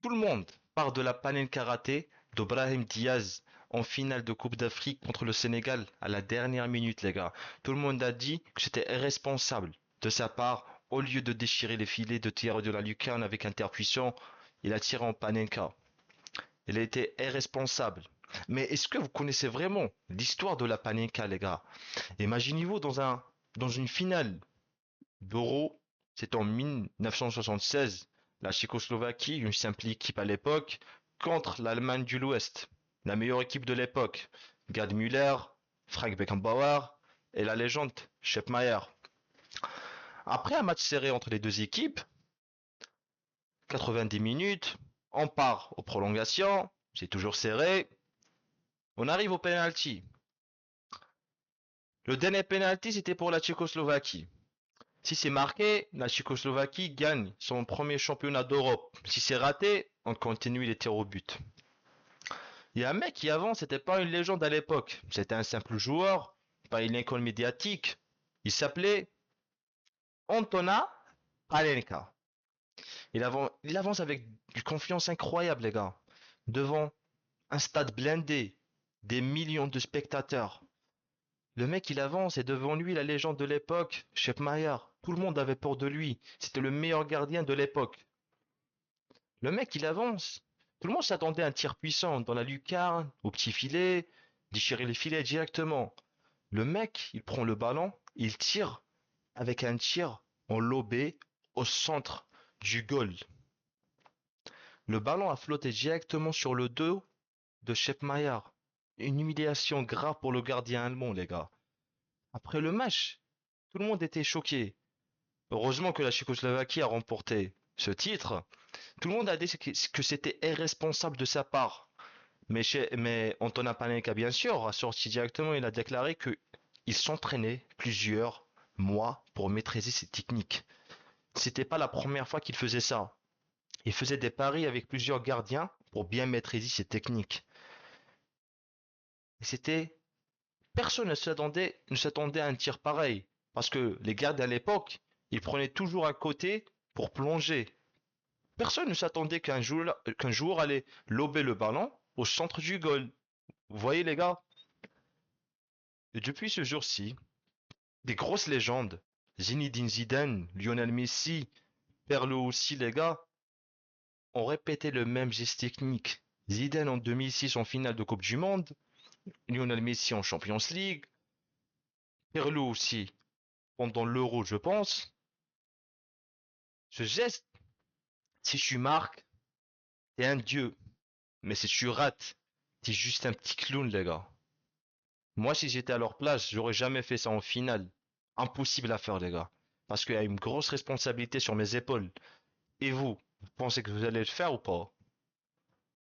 Tout le monde parle de la Panenka ratée d'Ibrahim Diaz en finale de Coupe d'Afrique contre le Sénégal à la dernière minute, les gars. Tout le monde a dit que c'était irresponsable de sa part. Au lieu de déchirer les filets de tir de la lucarne avec un tir puissant, il a tiré en Panenka. Il a été irresponsable. Mais est-ce que vous connaissez vraiment l'histoire de la Panenka, les gars? Imaginez-vous dans une finale d'Euro, c'est en 1976, la Tchécoslovaquie, une simple équipe à l'époque, contre l'Allemagne de l'Ouest, la meilleure équipe de l'époque. Gerd Müller, Frank Beckenbauer et la légende Sepp Maier. Après un match serré entre les deux équipes, 90 minutes, on part aux prolongations, c'est toujours serré, on arrive au penalty. Le dernier penalty, c'était pour la Tchécoslovaquie. Si c'est marqué, la Tchécoslovaquie gagne son premier championnat d'Europe. Si c'est raté, on continue les tirs au but. Il y a un mec qui avant, c'était pas une légende à l'époque. C'était un simple joueur, pas une école médiatique. Il s'appelait Antona Palenka. Il avance avec une confiance incroyable, les gars. Devant un stade blindé, des millions de spectateurs. Le mec, il avance et devant lui, la légende de l'époque, Sepp Maier. Tout le monde avait peur de lui. C'était le meilleur gardien de l'époque. Le mec, il avance. Tout le monde s'attendait à un tir puissant dans la lucarne, au petit filet, déchirer les filets directement. Le mec, il prend le ballon, il tire avec un tir en lobé au centre du goal. Le ballon a flotté directement sur le dos de Schepmeier. Une humiliation grave pour le gardien allemand, les gars. Après le match, tout le monde était choqué. Heureusement que la Tchécoslovaquie a remporté ce titre. Tout le monde a dit que c'était irresponsable de sa part. Mais Antonin Panenka, bien sûr, a sorti directement, il a déclaré qu'il s'entraînait plusieurs mois pour maîtriser ses techniques. C'était pas la première fois qu'il faisait ça. Il faisait des paris avec plusieurs gardiens pour bien maîtriser ses techniques. Et c'était, personne ne s'attendait à un tir pareil. Parce que les gardiens à l'époque, ils prenaient toujours un côté pour plonger. Personne ne s'attendait qu'un joueur allait lober le ballon au centre du goal. Vous voyez les gars? Et depuis ce jour-ci, des grosses légendes, Zinedine Zidane, Lionel Messi, Perlo aussi les gars, ont répété le même geste technique. Zidane en 2006 en finale de Coupe du Monde, Lionel Messi en Champions League, Perlo aussi pendant l'Euro je pense. Ce geste, si tu marques, t'es un dieu. Mais si tu rates, t'es juste un petit clown les gars. Moi si j'étais à leur place, j'aurais jamais fait ça en finale. Impossible à faire les gars. Parce qu'il y a une grosse responsabilité sur mes épaules. Et vous pensez que vous allez le faire ou pas?